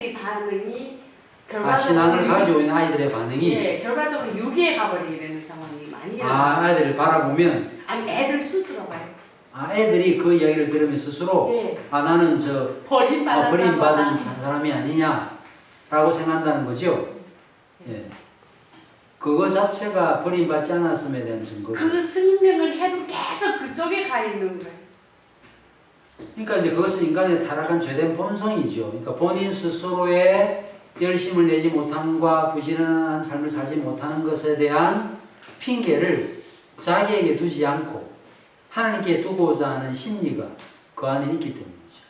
반응이 신앙을 가지고 있는 아이들의 반응이 예, 결과적으로 유기에 가버리게 되는 상황이 많이 일어나요. 아이들을 바라보면 아니 애들 스스로 봐요. 애들이 그 이야기를 들으면 스스로 예. 나는 버림받은 사람. 사람이 아니냐라고 생각한다는 거죠. 예. 그거 자체가 버림받지 않았음에 대한 증거죠. 그 설명을 해도 계속 그쪽에 가 있는 거예요. 그러니까 이제 그것은 인간의 타락한 죄된 본성이죠. 그러니까 본인 스스로의 열심을 내지 못함과 부지런한 삶을 살지 못하는 것에 대한 핑계를 자기에게 두지 않고 하나님께 두고자 하는 심리가 그 안에 있기 때문이죠.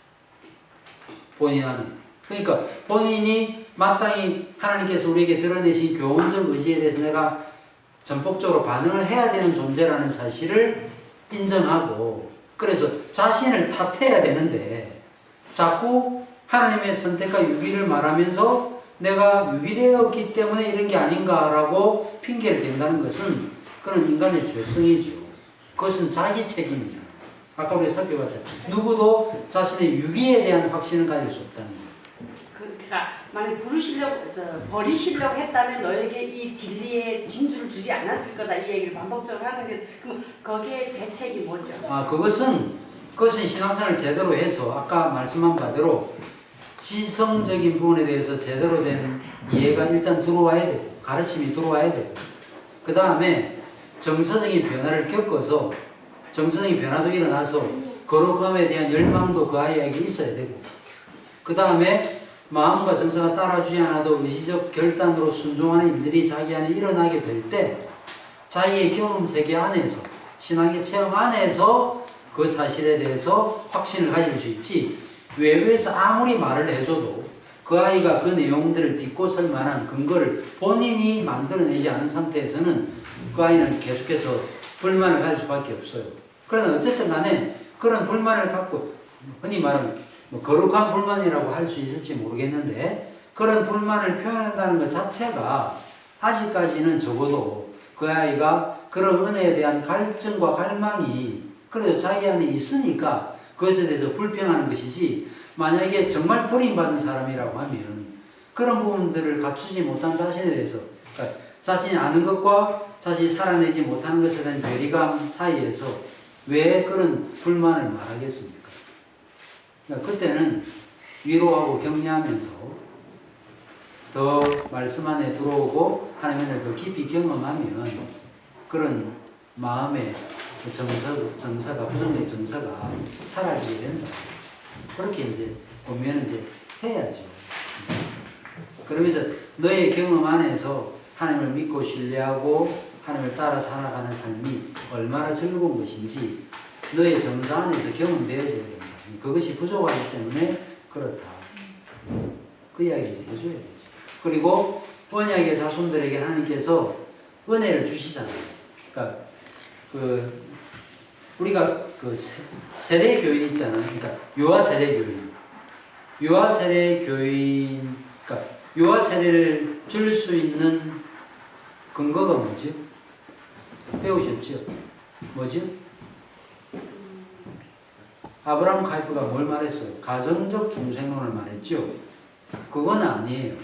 본인 안에. 그러니까 본인이 마땅히 하나님께서 우리에게 드러내신 교훈적 의지에 대해서 내가 전폭적으로 반응을 해야 되는 존재라는 사실을 인정하고, 그래서 자신을 탓해야 되는데 자꾸 하나님의 선택과 유기를 말하면서 내가 유기되었기 때문에 이런 게 아닌가라고 핑계를 댄다는 것은 그런 인간의 죄성이죠. 그것은 자기 책임이에요. 아까 우리가 살펴봤잖아요. 누구도 자신의 유기에 대한 확신을 가질 수 없다는 거예요. 그러니까 만약 버리시려고 했다면 너에게 이 진리의 진주를 주지 않았을 거다, 이 얘기를 반복적으로 하는데, 그럼 거기에 대책이 뭐죠? 그것은 신앙생활을 제대로 해서 아까 말씀한 바대로 지성적인 부분에 대해서 제대로 된 이해가 일단 들어와야 되고, 가르침이 들어와야 되고, 그 다음에 정서적인 변화를 겪어서 정서적인 변화도 일어나서 거룩함에 대한 열망도 그 아이에게 있어야 되고, 그 다음에 마음과 정서가 따라주지 않아도 의지적 결단으로 순종하는 일들이 자기 안에 일어나게 될 때 자기의 경험 세계 안에서, 신앙의 체험 안에서 그 사실에 대해서 확신을 가질 수 있지, 외부에서 아무리 말을 해줘도 그 아이가 그 내용들을 딛고 설 만한 근거를 본인이 만들어내지 않은 상태에서는 그 아이는 계속해서 불만을 가질 수밖에 없어요. 그러나 어쨌든 간에 그런 불만을 갖고, 흔히 말하는 거룩한 불만이라고 할 수 있을지 모르겠는데, 그런 불만을 표현한다는 것 자체가 아직까지는 적어도 그 아이가 그런 은혜에 대한 갈증과 갈망이 그래도 자기 안에 있으니까 그것에 대해서 불평하는 것이지, 만약에 정말 버림받은 사람이라고 하면 그런 부분들을 갖추지 못한 자신에 대해서, 그러니까 자신이 아는 것과 자신이 살아내지 못하는 것에 대한 괴리감 사이에서 왜 그런 불만을 말하겠습니까? 그러니까 그때는 위로하고 격려하면서 더 말씀 안에 들어오고 하나님을 더 깊이 경험하면 그런 마음의 정서가, 부정의 정서가 사라지게 된다. 그렇게 이제 보면 이제 해야죠. 그러면서 너의 경험 안에서 하나님을 믿고 신뢰하고 하나님을 따라 살아가는 삶이 얼마나 즐거운 것인지 너의 정서 안에서 경험되어져야 된다. 그것이 부족하기 때문에 그렇다. 그 이야기를 이제 해줘야 되죠. 그리고 언약의 자손들에게 하나님께서 은혜를 주시잖아요. 그러니까 우리가 세례 교인 있잖아요. 그러니까 유아 세례 교인. 유아 세례 교인, 그러니까 유아 세례를 줄 수 있는 근거가 뭐지? 배우셨죠? 뭐지? 아브라함 카이프가 뭘 말했어요? 가정적 중생론을 말했죠? 그건 아니에요.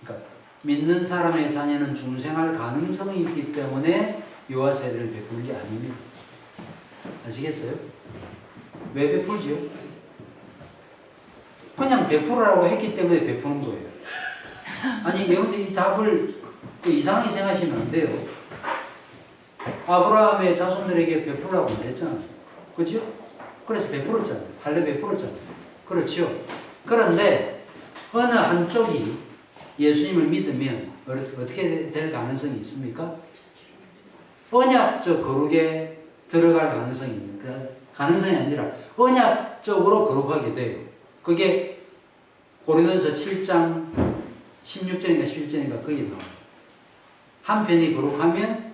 그러니까 믿는 사람의 자녀는 중생할 가능성이 있기 때문에 유아 세례를 베푸는 게 아닙니다. 아시겠어요? 왜 베풀지요? 그냥 베풀으라고 했기 때문에 베푸는 거예요. 아니, 여러분들 이 답을 이상하게 생각하시면 안 돼요. 아브라함의 자손들에게 베풀라고 말했잖아요. 그렇죠? 그래서 베풀었잖아요. 할례 베풀었잖아요. 그렇죠? 그런데 어느 한쪽이 예수님을 믿으면 어떻게 될 가능성이 있습니까? 언약적 거룩에 들어갈 가능성이 있는, 가능성이 아니라 언약적으로 거룩하게 돼요. 그게 고린도전서 7장 16절인가 11절인가 거기 나와요. 한편이 거룩하면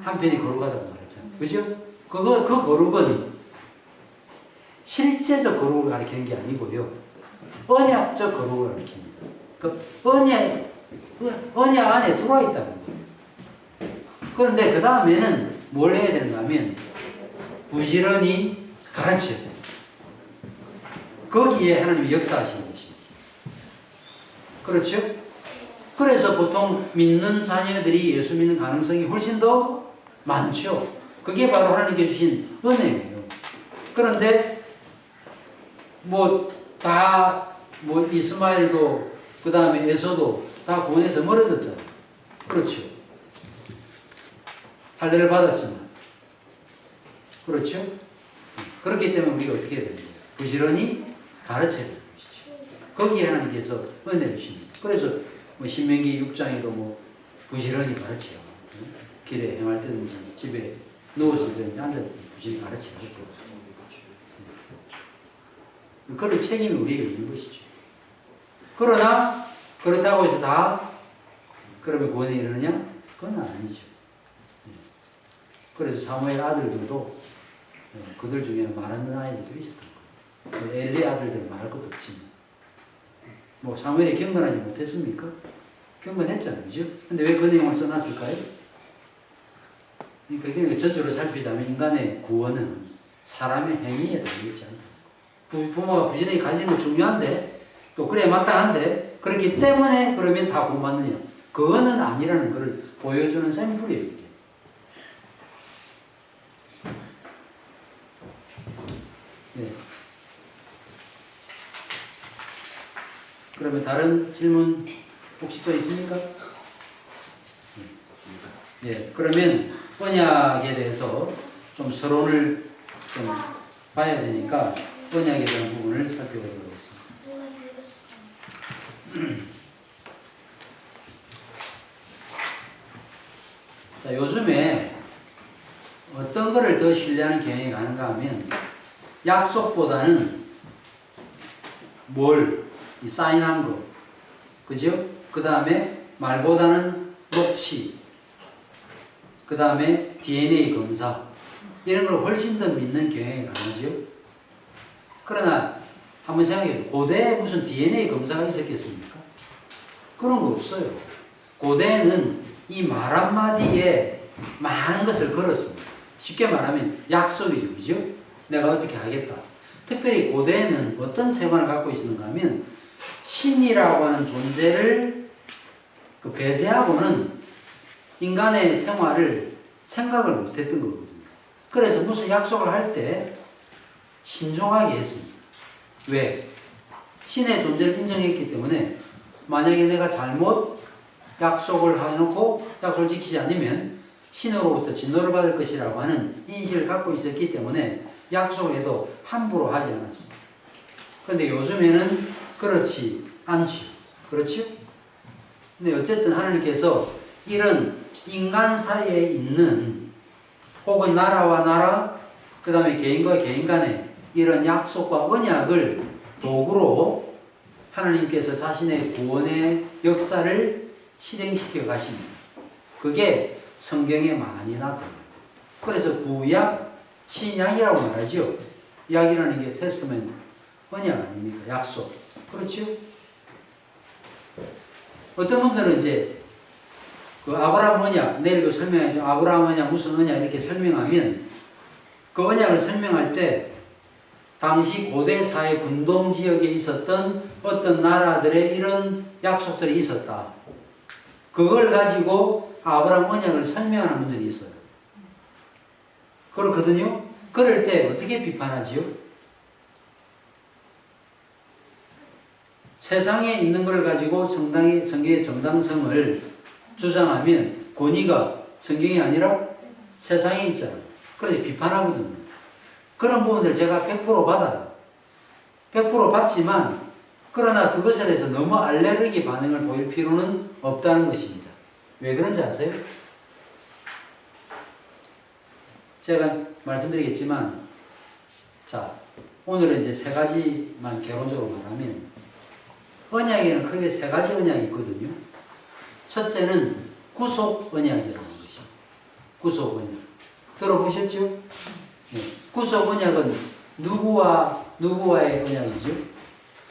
한편이 거룩하다고 말했잖아요. 그죠? 그 거룩은 실제적 거룩을 가리키는 게 아니고요. 언약적 거룩을 가리킵니다. 그 언약 안에 들어와 있다는 거예요. 그런데 그 다음에는 뭘 해야 되는가 하면 부지런히 가르쳐야 돼요. 거기에 하나님이 역사하시는 것입니다. 그렇죠? 그래서 보통 믿는 자녀들이 예수 믿는 가능성이 훨씬 더 많죠. 그게 바로 하나님께 주신 은혜예요. 그런데 이스마엘도 그 다음에 에서도 다 구원에서 멀어졌잖아요. 그렇죠. 할례를 받았지만. 그렇죠? 그렇기 때문에 우리가 어떻게 해야 됩니까? 부지런히 가르쳐야 되는 것이죠. 거기에 하나님께서 은혜 주십니다. 그래서 신명기 6장에도 부지런히 가르치라. 길에 행할 때든지 집에 누워서 있든지 앉아서 부지런히 가르치라. 그럴 책임이 우리에게 있는 것이죠. 그러나 그렇다고 해서 다 그러면 구원에 이르느냐? 그건 아니죠. 그래서 사무엘 아들들도 그들 중에는 말하는 아이들도 있었던 거예요. 엘리 아들들은 말할 것도 없지만 사무엘이 경건하지 못했습니까? 경건했잖아요. 그죠? 근데 왜 그 내용을 써놨을까요? 그러니까 전체로 살피자면 인간의 구원은 사람의 행위에 달려있지 않다. 부모가 부지런히 가지는 건 중요한데 또 그래 마땅한데 그렇기 때문에 그러면 다 구원받느냐? 그거는 아니라는 것을 보여주는 샘플이에요. 이게. 네. 그러면 다른 질문 혹시 또 있습니까? 예, 그러면 언약에 대해서 좀 서론을 좀 봐야 되니까 언약에 대한 부분을 살펴보도록 하겠습니다. 자, 요즘에 어떤 거를 더 신뢰하는 경향이 가는가 하면 약속보다는 이 사인한 거, 그죠? 그 다음에 말보다는 녹취, 그 다음에 DNA 검사, 이런 걸 훨씬 더 믿는 경향이 강하죠. 그러나 한번 생각해요. 고대에 무슨 DNA 검사가 있었겠습니까? 그런 거 없어요. 고대에는 이 말 한마디에 많은 것을 걸었습니다. 쉽게 말하면 약속이죠. 그죠? 내가 어떻게 하겠다. 특별히 고대에는 어떤 세관을 갖고 있었는가 하면 신이라고 하는 존재를 배제하고는 인간의 생활을 생각을 못했던 거거든요. 그래서 무슨 약속을 할 때 신중하게 했습니다. 왜? 신의 존재를 인정했기 때문에 만약에 내가 잘못 약속을 해놓고 약속을 지키지 않으면 신으로부터 진노를 받을 것이라고 하는 인식을 갖고 있었기 때문에 약속에도 함부로 하지 않았습니다. 그런데 요즘에는 그렇지 않죠. 그렇죠? 근데 어쨌든 하나님께서 이런 인간 사이에 있는 혹은 나라와 나라, 그 다음에 개인과 개인 간의 이런 약속과 언약을 도구로 하나님께서 자신의 구원의 역사를 실행시켜 가십니다. 그게 성경에 많이 나타납니다. 그래서 구약, 신약이라고 말하죠. 약이라는 게 테스트멘트, 언약 아닙니까? 약속. 그렇죠? 어떤 분들은 이제 그 아브라함 언약, 내일도 설명해서 아브라함 언약 무슨 언약 이렇게 설명하면 그 언약을 설명할 때 당시 고대 사회 분동 지역에 있었던 어떤 나라들의 이런 약속들이 있었다. 그걸 가지고 아브라함 언약을 설명하는 분들이 있어요. 그렇거든요. 그럴 때 어떻게 비판하지요? 세상에 있는 걸 가지고 성경의 정당성을 주장하면 권위가 성경이 아니라 세상에 있잖아요. 그래서 비판하거든요. 그런 부분들 제가 100% 받아요. 100% 받지만 그러나 그것에 대해서 너무 알레르기 반응을 보일 필요는 없다는 것입니다. 왜 그런지 아세요? 제가 말씀드리겠지만 자, 오늘은 이제 3가지만 개론적으로 말하면 언약에는 크게 3가지 언약이 있거든요. 첫째는 구속 언약이라는 것입니다. 구속 언약. 들어보셨죠? 네. 구속 언약은 누구와의 언약이죠?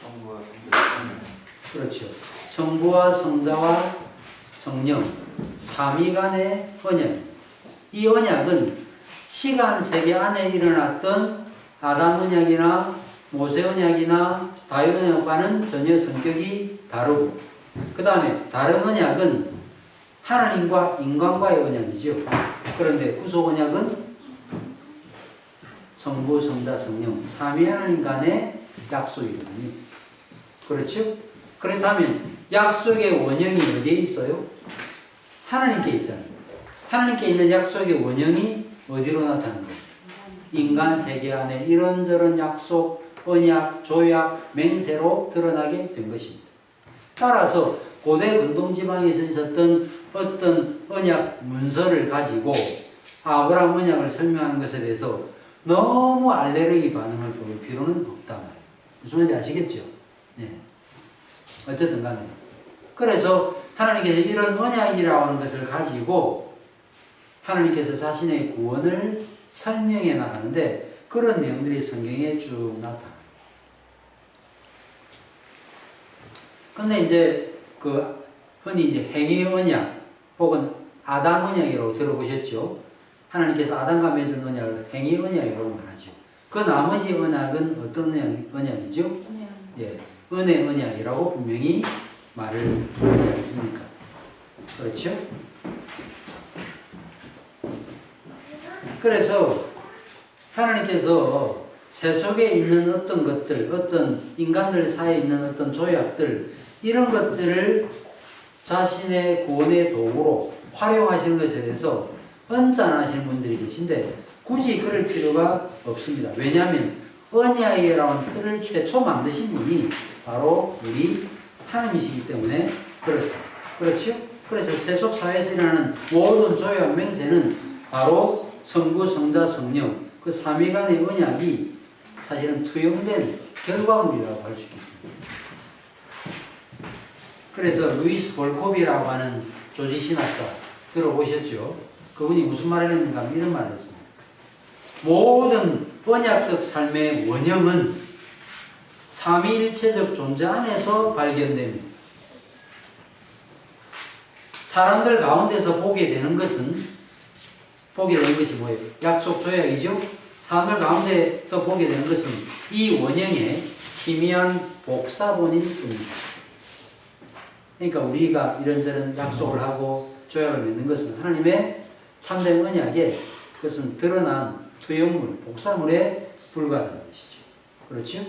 성부와 성자. 그렇죠. 성부와 성자와 성령, 삼위 간의 언약. 이 언약은 시간 세계 안에 일어났던 아담 언약이나 모세 언약이나 다윗 언약과는 전혀 성격이 다르고 그 다음에 다른 언약은 하나님과 인간과의 언약이죠. 그런데 구속 언약은 성부, 성자, 성령, 삼위 하나님 간의 약속이거든요. 그렇죠? 그렇다면 약속의 원형이 어디에 있어요? 하나님께 있잖아요. 하나님께 있는 약속의 원형이 어디로 나타나는 거예요? 인간 세계 안에 이런저런 약속, 언약, 조약, 맹세로 드러나게 된 것입니다. 따라서 고대 근동지방에서 있었던 어떤 언약 문서를 가지고 아브라함 언약을 설명하는 것에 대해서 너무 알레르기 반응을 보일 필요는 없다 말이에요. 무슨 말인지 아시겠죠? 네. 어쨌든 간에. 그래서 하나님께서 이런 언약이라고 하는 것을 가지고 하나님께서 자신의 구원을 설명해 나가는데 그런 내용들이 성경에 쭉 나타나요. 근데 이제 그 흔히 이제 행위 언약 혹은 아담 언약이라고 들어보셨죠? 하나님께서 아담과 맺은 언약을 행위 언약이라고 말하죠. 그 나머지 언약은 어떤 언약이죠? 예, 은혜 언약이라고 분명히 말을 하지 않습니까? 그렇죠? 그래서 하나님께서 세속에 있는 어떤 것들, 어떤 인간들 사이에 있는 어떤 조약들, 이런 것들을 자신의 구원의 도구로 활용하시는 것에 대해서 언짢아하시는 분들이 계신데 굳이 그럴 필요가 없습니다. 왜냐하면 언약이라는 틀을 최초 만드신 분이 바로 우리 하나님이시기 때문에 그렇습니다. 그렇죠? 그래서 세속 사회에서 일어나는 모든 조약 맹세는 바로 성부, 성자, 성령 그 삼위 간의 언약이 사실은 투영된 결과물이라고 할 수 있습니다. 그래서 루이스 볼코비라고 하는 조지신학자 들어보셨죠? 그분이 무슨 말을 했는가 하면 이런 말을 했습니다. 모든 언약적 삶의 원형은 삼위일체적 존재 안에서 발견됩니다. 사람들 가운데서 보게 되는 것이 뭐예요? 약속 조약이죠? 사람들 가운데서 보게 되는 것은 이 원형의 희미한 복사본일 뿐입니다. 그러니까 우리가 이런저런 약속을 하고 조약을 맺는 것은 하나님의 참된 언약에 그것은 드러난 투영물, 복사물에 불과하다는 것이죠. 그렇죠?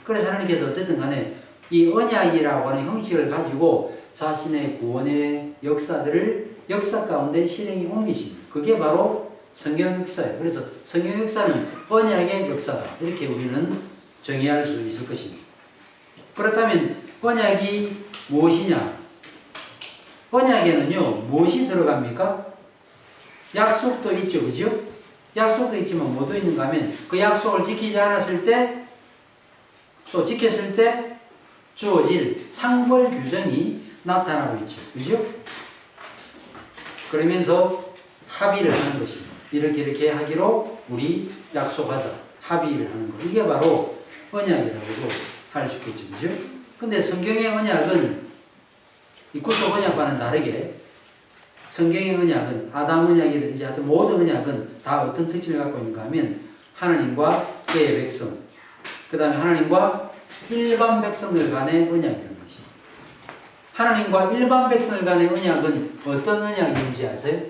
그래서 하나님께서 어쨌든 간에 이 언약이라고 하는 형식을 가지고 자신의 구원의 역사들을 역사 가운데 실행에 옮기십니다. 그게 바로 성경 역사예요. 그래서 성경 역사는 언약의 역사다. 이렇게 우리는 정의할 수 있을 것입니다. 그렇다면 언약이 무엇이냐? 언약에는요, 무엇이 들어갑니까? 약속도 있죠. 그죠? 약속도 있지만 뭐도 있는가 하면 그 약속을 지키지 않았을 때, 또 지켰을 때 주어질 상벌 규정이 나타나고 있죠. 그죠? 그러면서 합의를 하는 것입니다. 이렇게 하기로 우리 약속하자. 합의를 하는 것. 이게 바로 언약이라고도 할 수 있겠죠. 그죠? 근데 성경의 언약은 이 구속 언약과는 다르게 성경의 언약은 아담 언약이든지 하여튼 모든 언약은 다 어떤 특징을 갖고 있는가 하면 하나님과 그의 백성, 그 다음에 하나님과 일반 백성들 간의 언약이라는 것입니다. 하나님과 일반 백성들 간의 언약은 어떤 언약인지 아세요?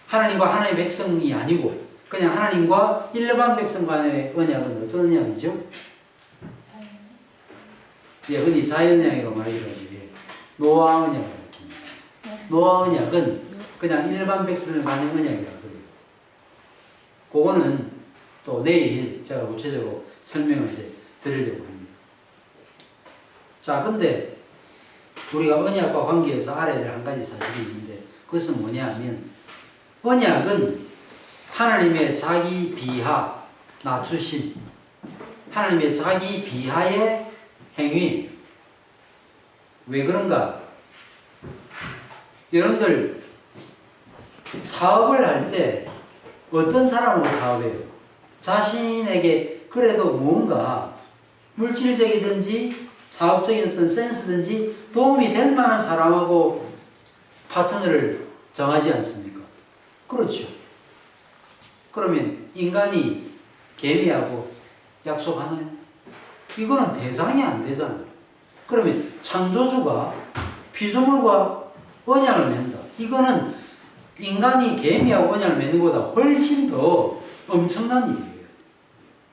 하나님과 하나의 백성이 아니고 그냥 하나님과 일반 백성 간의 언약은 어떤 언약이죠? 예, 흔히 자연언약이라고 말하기도 하죠. 노아 언약을 가리킵니다. 노아 언약은 그냥 일반 백성을 간의 언약이라고 그래요. 그거는 또 내일 제가 구체적으로 설명을 드리려고 합니다. 자, 근데 우리가 언약과 관계해서 알아야 될 한 가지 사실이 있는데 그것은 뭐냐 하면 언약은 하나님의 자기 비하, 낮추심, 하나님의 자기 비하의 행위. 왜 그런가? 여러분들 사업을 할 때 어떤 사람하고 사업해요? 자신에게 그래도 뭔가 물질적이든지 사업적인 어떤 센스든지 도움이 될 만한 사람하고 파트너를 정하지 않습니까? 그렇죠. 그러면 인간이 개미하고 약속하나요? 이거는 대상이 안 되잖아요. 그러면 창조주가 피조물과 언약을 맺는다. 이거는 인간이 개미하고 언약을 맺는 것보다 훨씬 더 엄청난 일이에요.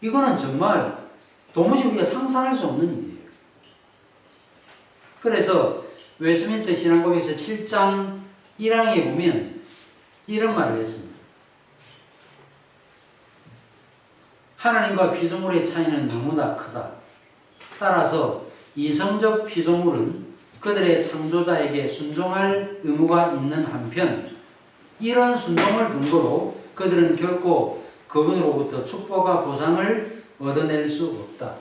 이거는 정말 도무지 우리가 상상할 수 없는 일이에요. 그래서 웨스민스터 신앙고백에서 7장 1항에 보면 이런 말을 했습니다. 하나님과 피조물의 차이는 너무나 크다. 따라서 이성적 피조물은 그들의 창조자에게 순종할 의무가 있는 한편 이런 순종을 근거로 그들은 결코 그분으로부터 축복과 보상을 얻어낼 수 없다.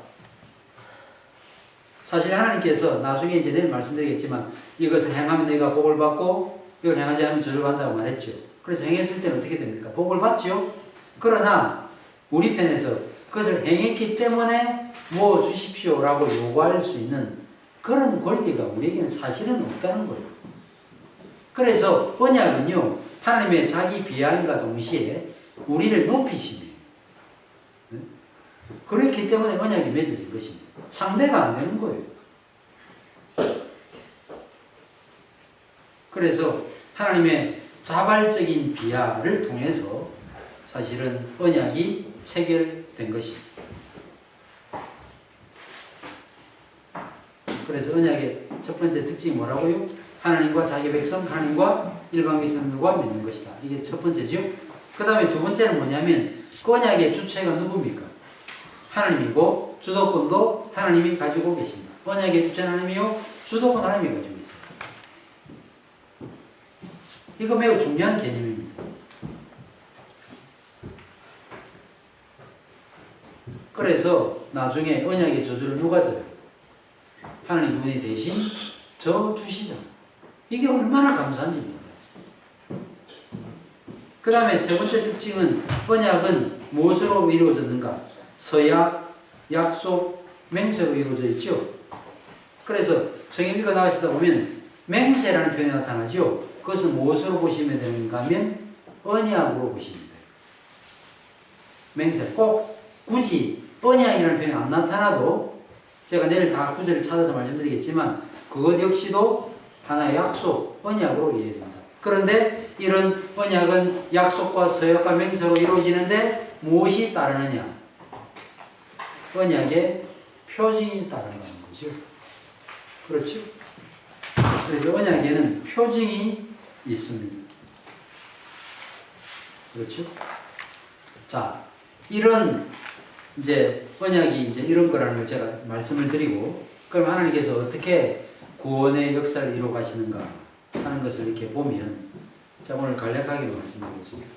사실 하나님께서 나중에 이제 내일 말씀드리겠지만 이것을 행하면 내가 복을 받고 이걸 행하지 않으면 저주를 받는다고 말했죠. 그래서 행했을 때는 어떻게 됩니까? 복을 받죠. 그러나 우리 편에서 그것을 행했기 때문에 뭐 주십시오라고 요구할 수 있는 그런 권리가 우리에게는 사실은 없다는 거예요. 그래서 언약은요, 하나님의 자기 비하인과 동시에 우리를 높이시네요. 그렇기 때문에 언약이 맺어진 것입니다. 상대가 안 되는 거예요. 그래서 하나님의 자발적인 비하를 통해서 사실은 언약이 체결된 것입니다. 그래서 언약의 첫 번째 특징이 뭐라고요? 하나님과 자기 백성, 하나님과 일반 백성들과 맺는 것이다. 이게 첫 번째죠. 그 다음에 두 번째는 뭐냐면 그 언약의 주체가 누굽니까? 하나님이고 주도권도 하나님이 가지고 계신다. 언약의 주체는 하나님이요, 주도권 하나님이 가지고 있어요. 이거 매우 중요한 개념입니다. 그래서 나중에 언약의 저주를 누가 져요? 하나님 분이 대신 저 주시잖아요. 이게 얼마나 감사한지 몰라요. 그 다음에 세 번째 특징은 언약은 무엇으로 이루어졌는가? 서약, 약속, 맹세로 이루어져 있죠. 그래서 성경 읽어 나가시다 보면 맹세라는 표현이 나타나죠. 그것은 무엇으로 보시면 되는가 하면 언약으로 보시면 돼요. 맹세. 꼭 굳이 언약이라는 표현이 안 나타나도 제가 내일 다 구절을 찾아서 말씀드리겠지만 그것 역시도 하나의 약속, 언약으로 이해됩니다. 그런데 이런 언약은 약속과 서약과 맹세로 이루어지는데 무엇이 따르느냐? 언약의 표징이 따른다는 거죠. 그렇죠? 그래서 언약에는 표징이 있습니다. 그렇죠? 자, 이런 이제 언약이 이제 이런 거라는 걸 제가 말씀을 드리고, 그럼 하나님께서 어떻게 구원의 역사를 이루어 가시는가 하는 것을 이렇게 보면, 제가 오늘 간략하게 말씀드리겠습니다.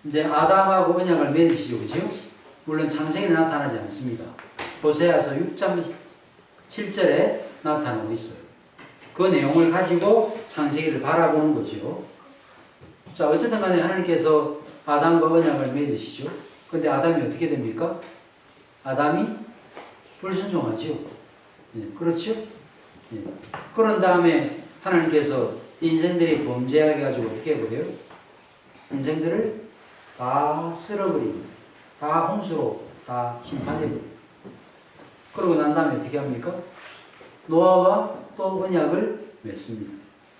이제 아담하고 언약을 맺으시죠, 그죠? 물론 창세기에 나타나지 않습니다. 호세아서 6장 7절에 나타나고 있어요. 그 내용을 가지고 창세기를 바라보는 거죠. 자, 어쨌든 간에 하나님께서 아담과 언약을 맺으시죠. 근데 아담이 어떻게 됩니까? 아담이 불순종하죠. 예, 그렇죠? 예. 그런 다음에 하나님께서 인생들이 범죄하게 가지고 어떻게 해버려요? 인생들을 다 쓸어버립니다. 다 홍수로 다 심판해버려요. 그러고 난 다음에 어떻게 합니까? 노아와 또 언약을 맺습니다.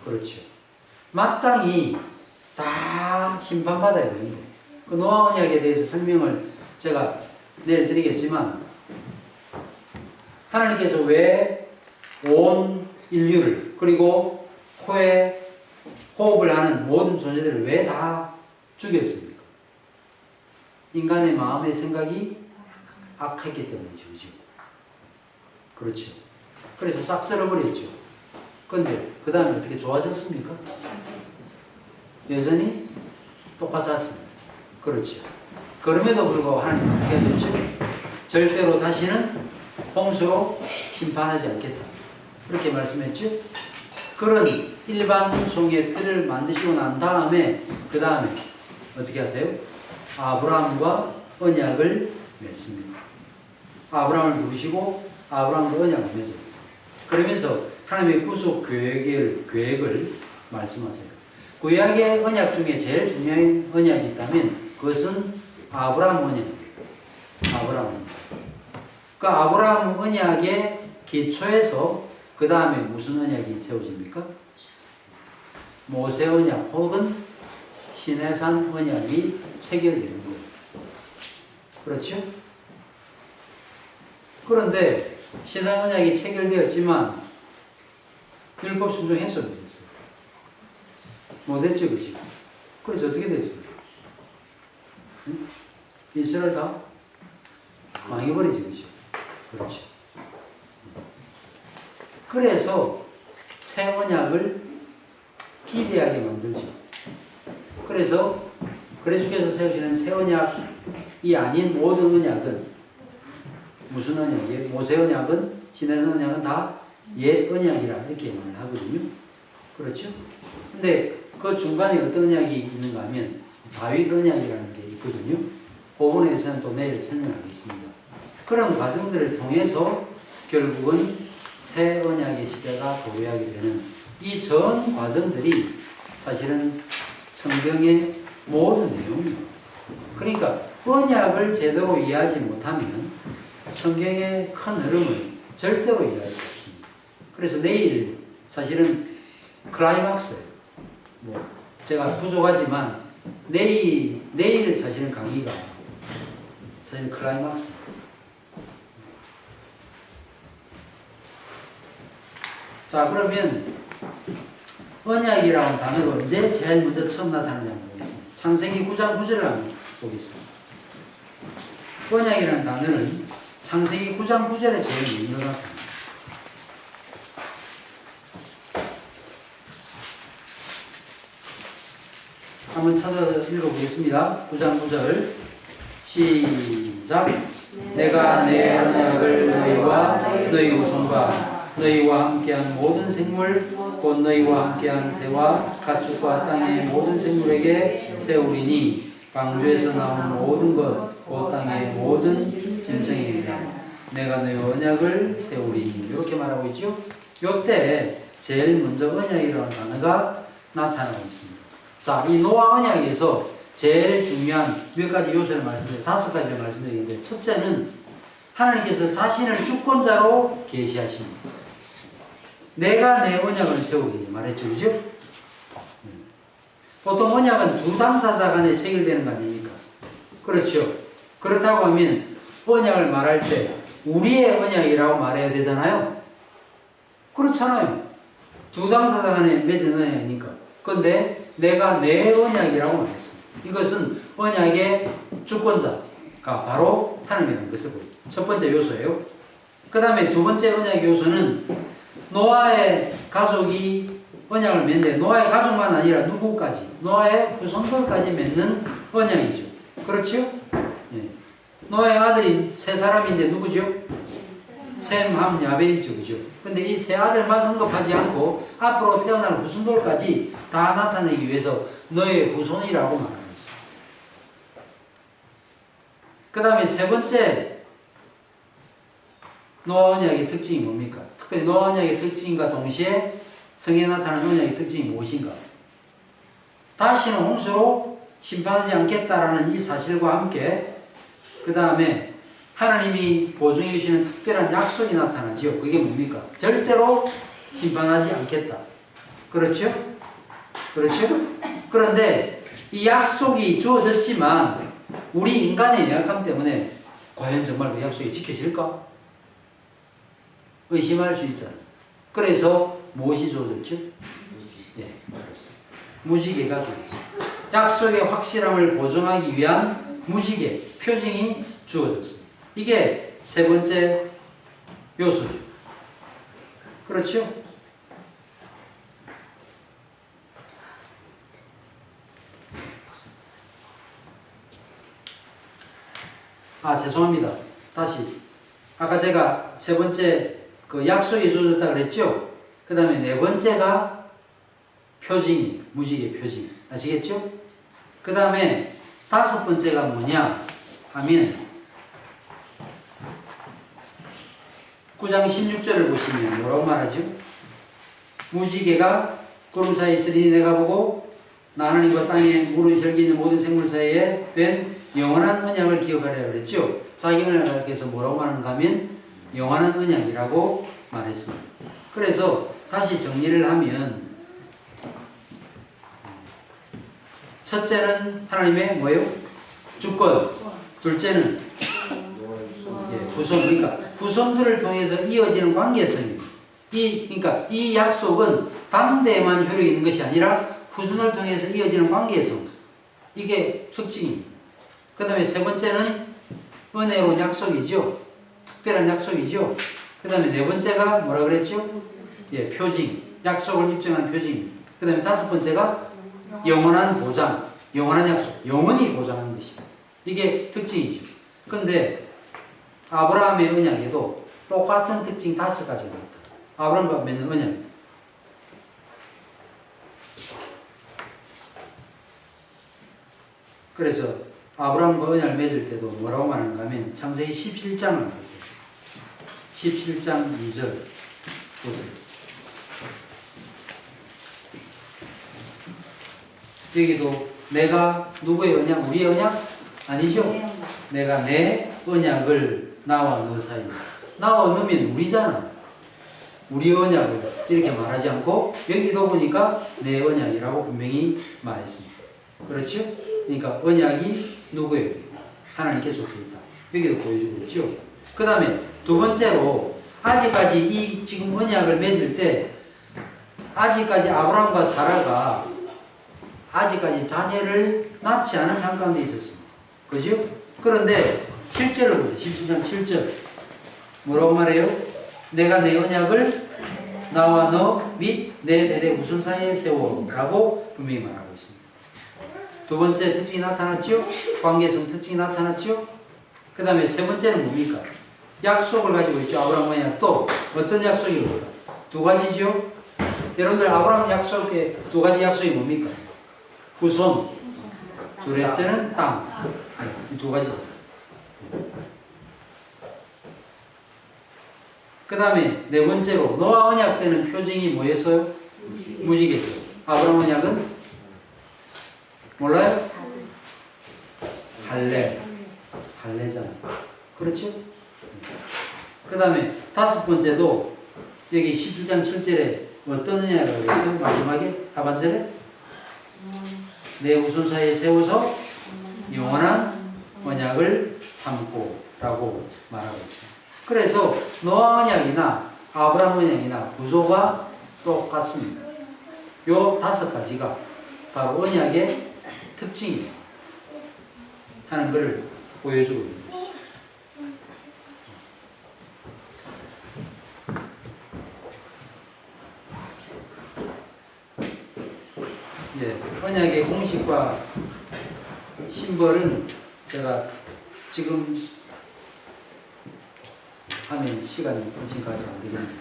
그렇죠. 마땅히 다 심판받아야 되는데, 그 노아 언약에 대해서 설명을 제가 내일 드리겠지만, 하나님께서 왜 온 인류를, 그리고 코에 호흡을 하는 모든 존재들을 왜 다 죽였습니까? 인간의 마음의 생각이 악했기 때문이죠. 그렇죠. 그래서 싹 쓸어버렸죠. 그런데 그 다음에 어떻게 좋아졌습니까? 여전히 똑같았습니다. 그렇죠. 그럼에도 불구하고 하나님 어떻게 하셨죠? 절대로 다시는 홍수로 심판하지 않겠다. 그렇게 말씀했죠. 그런 일반 종의 틀을 만드시고 난 다음에 그 다음에 어떻게 하세요? 아브라함과 언약을 맺습니다. 아브라함을 부르시고 아브라함과 언약을 맺어요. 그러면서 하나님의 구속 계획을 말씀하세요. 구약의 언약 중에 제일 중요한 언약이 있다면 그것은 아브라함 언약이에요. 아브라함. 그 아브라함 언약의 기초에서 그 다음에 무슨 언약이 세워집니까? 모세 언약 혹은 시내산 언약이 체결되는 거예요. 그렇죠? 그런데 시내 언약이 체결되었지만 율법 순종했어요, 못했어요? 못했죠, 그죠? 그래서 어떻게 됐어요? 응? 이스라엘 다 망해버리죠, 그죠? 그렇죠. 그래서 새 언약을 기대하게 만들죠. 그래서 그리스도께서 세우시는 새 언약이 아닌 모든 언약은 무슨 언약이에요? 모세 언약은 시내산 언약은 다 옛 언약이라 이렇게 말을 하거든요. 그렇죠? 근데 그 중간에 어떤 언약이 있는가 하면 다윗 언약이라는 게 있거든요. 그 부분에 대해서는 또 내일 설명하겠습니다. 그런 과정들을 통해서 결국은 새 언약의 시대가 도래하게 되는 이 전 과정들이 사실은 성경의 모든 내용이에요. 그러니까 언약을 제대로 이해하지 못하면 성경의 큰 흐름을 절대로 이해할 수 없습니다. 그래서 내일 사실은 클라이막스예요. 뭐 제가 부족하지만 내일 사실은 강의가 사실 클라이막스입니다. 자, 그러면 언약이라는 단어가 언제 제일 먼저 처음 나타나는지 한번 보겠습니다. 창세기 9장 9절을 한번 보겠습니다. 언약이라는 단어는 창세기 9장 9절에 제일 먼저 나타납니다. 한번 찾아서 읽어보겠습니다. 9장 9절 시작. 내가 내 언약을 너희와 너희 후손과 너희와 함께한 모든 생물 곧 너희와 함께한 새와 가축과 땅의 모든 생물에게 세우리니 방주에서 나온 모든 것 곧 땅의 모든 짐승이니라. 내가 너희 언약을 세우리니 이렇게 말하고 있죠. 이때 제일 먼저 언약이라는 단어가 나타나고 있습니다. 자, 이 노아 언약에서 제일 중요한 몇 가지 요소를 말씀드려요. 5가지를 말씀드리는데 첫째는 하나님께서 자신을 주권자로 계시하십니다. 내가 내 언약을 세우리 말했죠, 그죠? 보통 언약은 두 당사자 간에 체결되는 거 아닙니까? 그렇죠. 그렇다고 하면 언약을 말할 때 우리의 언약이라고 말해야 되잖아요. 그렇잖아요. 두 당사자 간에 맺은 언약이니까. 근데 내가 내 언약이라고 말했습니다. 이것은 언약의 주권자가 바로 하나님이라는 것을 보여요. 첫 번째 요소예요. 그 다음에 두 번째 언약 요소는 노아의 가족이 언약을 맺는데 노아의 가족만 아니라 누구까지? 노아의 후손들까지 맺는 언약이죠. 그렇죠? 예. 노아의 아들이 세 사람인데 누구죠? 셈, 함, 야벨이죠. 그죠? 근데 이 세 아들만 언급하지 않고 앞으로 태어날 후손들까지 다 나타내기 위해서 너의 후손이라고 말하고 있어요. 그 다음에 세 번째 노아 언약의 특징이 뭡니까? 특별히 노아 언약의 특징과 동시에 성경에 나타나는 언약의 특징이 무엇인가? 다시는 홍수로 심판하지 않겠다라는 이 사실과 함께 그 다음에 하나님이 보증해 주시는 특별한 약속이 나타나지요. 그게 뭡니까? 절대로 심판하지 않겠다. 그렇죠? 그렇죠? 그런데 이 약속이 주어졌지만 우리 인간의 연약함 때문에 과연 정말 그 약속이 지켜질까? 의심할 수 있잖아요. 그래서 무엇이 주어졌죠? 예, 무지개가 주어졌어요. 약속의 확실함을 보증하기 위한 무지개, 표징이 주어졌습니다. 이게 세 번째 요소죠. 그렇죠? 아, 죄송합니다. 다시. 아까 제가 세 번째 그 약속이 주어졌다 그랬죠? 그 다음에 네 번째가 표징이, 무지개 표징. 아시겠죠? 그 다음에 다섯 번째가 뭐냐 하면 9장 16절을 보시면 뭐라고 말하죠? 무지개가 구름 사이에 있으니 내가 보고 나 하나님과 땅에 물을 혈기 있는 모든 생물 사이에 된 영원한 언약을 기억하라 그랬죠? 자기 언약에서 뭐라고 말하는가 하면 영원한 언약이라고 말했습니다. 그래서 다시 정리를 하면 첫째는 하나님의 뭐예요? 주권. 둘째는 구성. 그러니까 구성들을 통해서 이어지는 관계성입니다. 그러니까 이 약속은 당대에만 효력이 있는 것이 아니라 후손을 통해서 이어지는 관계성. 이게 특징입니다. 그 다음에 세 번째는 은혜로운 약속이죠. 특별한 약속이죠. 그 다음에 네 번째가 뭐라 그랬죠? 예, 표징. 약속을 입증하는 표징입니다. 그 다음에 다섯 번째가 영원한 보장. 영원한 약속. 영원히 보장하는 것입니다. 이게 특징이죠. 근데 아브라함의 언약에도 똑같은 특징 5가지가 있다. 아브라함과 맺는 언약입니다. 그래서 아브라함과 언약을 맺을 때도 뭐라고 말하는가 하면 창세기 17장을 보세요. 17장 2절 보세요. 여기도 내가 누구의 언약? 우리의 언약? 아니죠? 내가 내 언약을 나와 너 사이. 나와 너면 우리잖아. 우리 언약을 이렇게 말하지 않고 여기도 보니까 내 언약이라고 분명히 말했습니다. 그렇죠? 그러니까 언약이 누구예요? 하나님께 속해 있다. 여기도 보여주고 있죠. 그 다음에 두 번째로 아직까지 이 지금 언약을 맺을 때 아직까지 아브라함과 사라가 아직까지 자녀를 낳지 않은 상황 가운데 있었습니다. 그죠? 그런데 7절을 보세요. 17장 7절. 뭐라고 말해요? 내가 내 언약을 나와 너 및 내 대대 후손 사이에 세워 라고 분명히 말하고 있습니다. 두 번째 특징이 나타났죠? 관계성 특징이 나타났죠? 그 다음에 세 번째는 뭡니까? 약속을 가지고 있죠. 아브라함 언약. 또 어떤 약속이 뭡니까? 두 가지죠? 여러분들 아브라함 약속의 두 가지 약속이 뭡니까? 후손. 둘째는 땅. 이 두 가지죠. 그 다음에 네 번째로 노아 언약 때는 표징이 뭐였어요? 무지개죠. 아브라함 언약은 몰라요? 할례. 할례잖아요. 그렇죠? 그 다음에 다섯 번째도 여기 17장 7절에 어떤 언약이라고 그랬어요? 마지막에 하반절에 내 후손 사이에 세워서 영원한 언약을 삼고 라고 말하고 있습니다. 그래서 노아 언약이나 아브라함 언약이나 구조가 똑같습니다. 요 5가지가 바로 언약의 특징이에요. 하는 것을 보여주고 있는 것이죠. 예, 언약의 공식과 심벌은 제가 지금 하면 시간이 지금까지 안 되겠네요.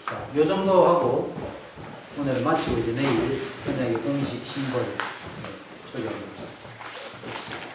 자, 요 정도 하고 오늘 마치고 이제 내일 언약의 공식 심벌 소개하도록 하겠습니다.